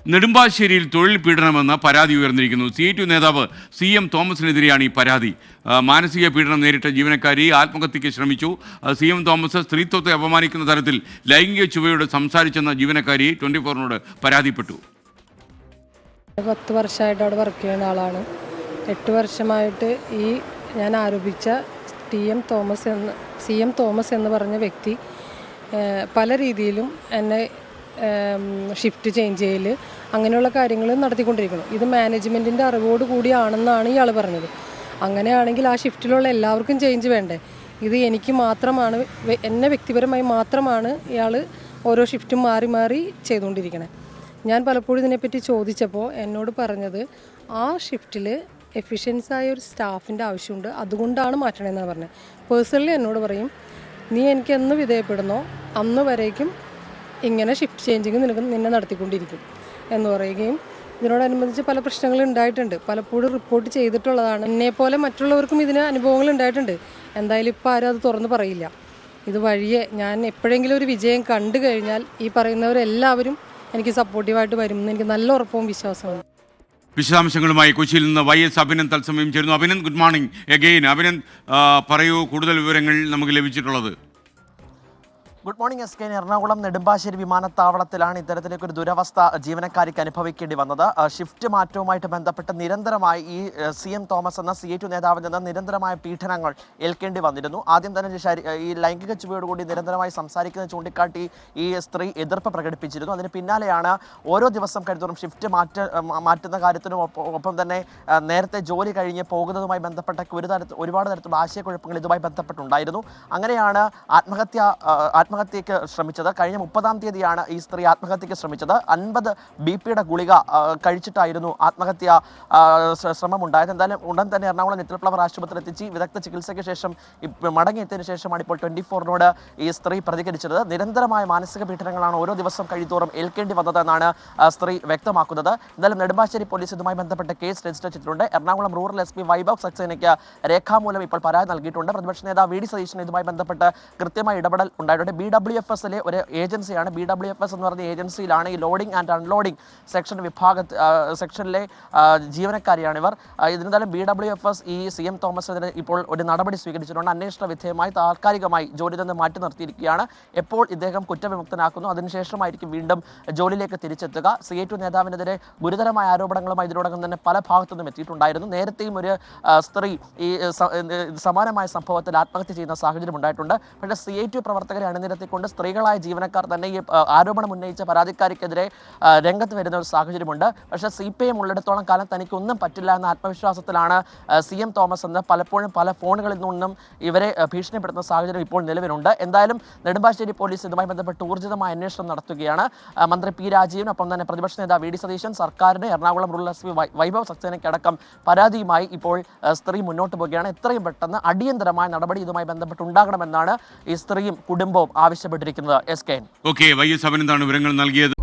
നെടുമ്പാശ്ശേരിയിൽ തൊഴിൽ പീഡനമെന്ന പരാതി ഉയർന്നിരിക്കുന്നു. CITU നേതാവ് CM തോമസിനെതിരെയാണ് ഈ പരാതി. മാനസിക പീഡനം നേരിട്ട ജീവനക്കാരി ആത്മഹത്യയ്ക്ക് ശ്രമിച്ചു. CM തോമസ് സ്ത്രീത്വത്തെ അപമാനിക്കുന്ന തരത്തിൽ ലൈംഗിക ചുവയോട് സംസാരിച്ചെന്ന ജീവനക്കാരി 24-നോട് പരാതിപ്പെട്ടു. 10 വർഷമായിട്ട് അവിടെ വർക്ക് ചെയ്യുന്ന ആളാണ്. 8 വർഷമായിട്ട് ഈ ഞാൻ ആരോപിച്ച CM തോമസ് എന്ന് പറഞ്ഞ വ്യക്തി പല രീതിയിലും എന്നെ ഷിഫ്റ്റ് ചേഞ്ച് ചെയ്യൽ അങ്ങനെയുള്ള കാര്യങ്ങൾ നടത്തിക്കൊണ്ടിരിക്കുന്നു. ഇത് മാനേജ്മെൻറ്റിൻ്റെ അറിവോട് കൂടിയാണെന്നാണ് ഇയാൾ പറഞ്ഞത്. അങ്ങനെയാണെങ്കിൽ ആ ഷിഫ്റ്റിലുള്ള എല്ലാവർക്കും ചേഞ്ച് വേണ്ടേ? ഇത് എനിക്ക് മാത്രമാണ്, എന്നെ വ്യക്തിപരമായി മാത്രമാണ് ഇയാൾ ഓരോ ഷിഫ്റ്റും മാറി മാറി ചെയ്തുകൊണ്ടിരിക്കണേ. ഞാൻ പലപ്പോഴും ഇതിനെപ്പറ്റി ചോദിച്ചപ്പോൾ എന്നോട് പറഞ്ഞത് ആ ഷിഫ്റ്റിൽ എഫിഷ്യൻസായ ഒരു സ്റ്റാഫിൻ്റെ ആവശ്യമുണ്ട്, അതുകൊണ്ടാണ് മാറ്റണമെന്നാണ് പറഞ്ഞത്. പേഴ്സണലി എന്നോട് പറയും, നീ എനിക്ക് എന്ന് വിധേയപ്പെടുന്നോ അന്ന് വരേക്കും ഇങ്ങനെ ഷിഫ്റ്റ് ചേഞ്ചിങ് നിന്നെ നടത്തിക്കൊണ്ടിരിക്കും എന്ന് പറയുകയും ഇതിനോടനുബന്ധിച്ച് പല പ്രശ്നങ്ങളും ഉണ്ടായിട്ടുണ്ട്. പലപ്പോഴും റിപ്പോർട്ട് ചെയ്തിട്ടുള്ളതാണ്. എന്നെപ്പോലെ മറ്റുള്ളവർക്കും ഇതിന് അനുഭവങ്ങൾ ഉണ്ടായിട്ടുണ്ട്. എന്തായാലും ഇപ്പോൾ ആരും അത് തുറന്ന് പറയില്ല. ഇത് വഴിയെ ഞാൻ എപ്പോഴെങ്കിലും ഒരു വിജയം കണ്ടു കഴിഞ്ഞാൽ ഈ പറയുന്നവരെല്ലാവരും എനിക്ക് സപ്പോർട്ടീവായിട്ട് വരുമെന്ന് എനിക്ക് നല്ല ഉറപ്പും വിശ്വാസമാണ്. വിശദാംശങ്ങളുമായി കൊച്ചിയിൽ നിന്ന് YS അഭിനന്ദ് തത്സമയം ചേരുന്നു. Abhinand, good morning again. Abhinand, പറയൂ, കൂടുതൽ വിവരങ്ങൾ നമുക്ക് ലഭിച്ചിട്ടുള്ളത്. Good morning SK. Ernakulam Nedumbassery വിമാനത്താവളത്തിലാണ് ഇത്തരത്തിലേക്കൊരു ദുരവസ്ഥ ജീവനക്കാരിക്ക് അനുഭവിക്കേണ്ടി വന്നത്. ഷിഫ്റ്റ് മാറ്റവുമായിട്ട് ബന്ധപ്പെട്ട് നിരന്തരമായി ഈ CM തോമസ് എന്ന CITU നേതാവിൽ നിന്ന് നിരന്തരമായ പീഡനങ്ങൾ ഏൽക്കേണ്ടി വന്നിരുന്നു. ആദ്യം തന്നെ ഈ ലൈംഗിക ചുവയോടുകൂടി നിരന്തരമായി സംസാരിക്കുന്നത് ചൂണ്ടിക്കാട്ടി ഈ സ്ത്രീ എതിർപ്പ് പ്രകടിപ്പിച്ചിരുന്നു. അതിന് പിന്നാലെയാണ് ഓരോ ദിവസം കഴിയുന്നതും ഷിഫ്റ്റ് മാറ്റുന്ന കാര്യത്തിനും ഒപ്പം തന്നെ നേരത്തെ ജോലി കഴിഞ്ഞ് പോകുന്നതുമായി ബന്ധപ്പെട്ട ഒരുപാട് തരത്തിലുള്ള ആശയക്കുഴപ്പങ്ങൾ ഇതുമായി ബന്ധപ്പെട്ടുണ്ടായിരുന്നു. അങ്ങനെയാണ് ആത്മഹത്യയ്ക്ക് ശ്രമിച്ചത്. കഴിഞ്ഞ 30-ാം തീയതിയാണ് ഈ സ്ത്രീ ആത്മഹത്യയ്ക്ക് ശ്രമിച്ചത്. 50 BP ഗുളിക കഴിച്ചിട്ടായിരുന്നു ആത്മഹത്യ ശ്രമമുണ്ടായത്. എന്തായാലും ഉടൻ തന്നെ എറണാകുളം ലിറ്റിൽ ഫ്ലവർ ആശുപത്രിയിൽ എത്തിച്ച് വിദഗ്ധ ചികിത്സയ്ക്ക് ശേഷം മടങ്ങിയെത്തിയതിനു ശേഷമാണ് ഇപ്പോൾ 24-നോട് ഈ സ്ത്രീ പ്രതികരിച്ചത്. നിരന്തരമായ മാനസിക പീഡനങ്ങളാണ് ഓരോ ദിവസം കഴിയുന്തോറും ഏൽക്കേണ്ടി വന്നതെന്നാണ് സ്ത്രീ വ്യക്തമാക്കുന്നത്. എന്തായാലും നെടുമ്പാശ്ശേരി പോലീസ് ഇതുമായി ബന്ധപ്പെട്ട കേസ് രജിസ്റ്റർ ചെയ്തിട്ടുണ്ട്. എറണാകുളം റൂറൽ SP വൈഭവ് സക്സേനയ്ക്ക് രേഖാമൂലം ഇപ്പോൾ പരാതി നൽകിയിട്ടുണ്ട്. പ്രതിപക്ഷ നേതാവ് VD സതീശൻ ഇതുമായി ബന്ധപ്പെട്ട് കൃത്യമായ ഇടപെടൽ ഉണ്ടായിട്ടുണ്ട്. BWFS ഒരു ഏജൻസിയാണ്. BWFS എന്ന് പറഞ്ഞ ഏജൻസിയിലാണ് ഈ ലോഡിംഗ് ആൻഡ് അൺലോഡിംഗ് സെക്ഷനിലെ ജീവനക്കാരിയാണിവർ. ഇതിനെന്തായാലും BWFS ഈ CM തോമസിനെതിരെ ഇപ്പോൾ ഒരു നടപടി സ്വീകരിച്ചിട്ടുണ്ട്. അന്വേഷണ വിധേയമായി താൽക്കാലികമായി ജോലിയിൽ നിന്ന് മാറ്റി നിർത്തിയിരിക്കുകയാണ്. എപ്പോൾ ഇദ്ദേഹം കുറ്റവിമുക്തനാക്കുന്നു അതിനുശേഷമായിരിക്കും വീണ്ടും ജോലിയിലേക്ക് തിരിച്ചെത്തുക. CITU നേതാവിനെതിരെ ഗുരുതരമായ ആരോപണങ്ങളുമായി ഇതിനോടകം തന്നെ പല ഭാഗത്തു നിന്നും എത്തിയിട്ടുണ്ടായിരുന്നു. നേരത്തെയും ഒരു സ്ത്രീ ഈ സമാനമായ സംഭവത്തിൽ ആത്മഹത്യ ചെയ്യുന്ന സാഹചര്യം ഉണ്ടായിട്ടുണ്ട്. പക്ഷേ CITU പ്രവർത്തകരെ അണിനിരത്തിക്കൊണ്ട് സ്ത്രീകളായ ജീവനക്കാർ തന്നെ ഈ ആരോപണം ഉന്നയിച്ച പരാതിക്കാരിക്കെതിരെ രംഗത്ത് വരുന്ന ഒരു സാഹചര്യമുണ്ട്. പക്ഷേ CPM ഉള്ളിടത്തോളം കാലം തനിക്കൊന്നും പറ്റില്ല എന്ന ആത്മവിശ്വാസത്തിലാണ് CM തോമസ് എന്ന് പലപ്പോഴും പല ഫോണുകളിൽ നിന്നും ഇവരെ ഭീഷണിപ്പെടുത്തുന്ന സാഹചര്യം ഇപ്പോൾ നിലവിലുണ്ട്. എന്തായാലും നെടുമ്പാശ്ശേരി പോലീസ് ഇതുമായി ബന്ധപ്പെട്ട് ഊർജിതമായ അന്വേഷണം നടത്തുകയാണ്. മന്ത്രി P രാജീവൻ ഒപ്പം തന്നെ പ്രതിപക്ഷ നേതാവ് VD സതീശൻ സർക്കാരിന് എറണാകുളം റൂറൽ SP വൈഭവ് സക്സേനയ്ക്കടക്കം പരാതിയുമായി ഇപ്പോൾ സ്ത്രീ മുന്നോട്ട് പോവുകയാണ്. എത്രയും പെട്ടെന്ന് അടിയന്തരമായ നടപടി ഇതുമായി ബന്ധപ്പെട്ട് ഉണ്ടാകണമെന്നാണ് ഈ സ്ത്രീയും കുടുംബവും ആവശ്യപ്പെട്ടിരിക്കുന്നത്. SK. YS അഭിനന്ദാണ് വിവരങ്ങൾ നൽകിയത്.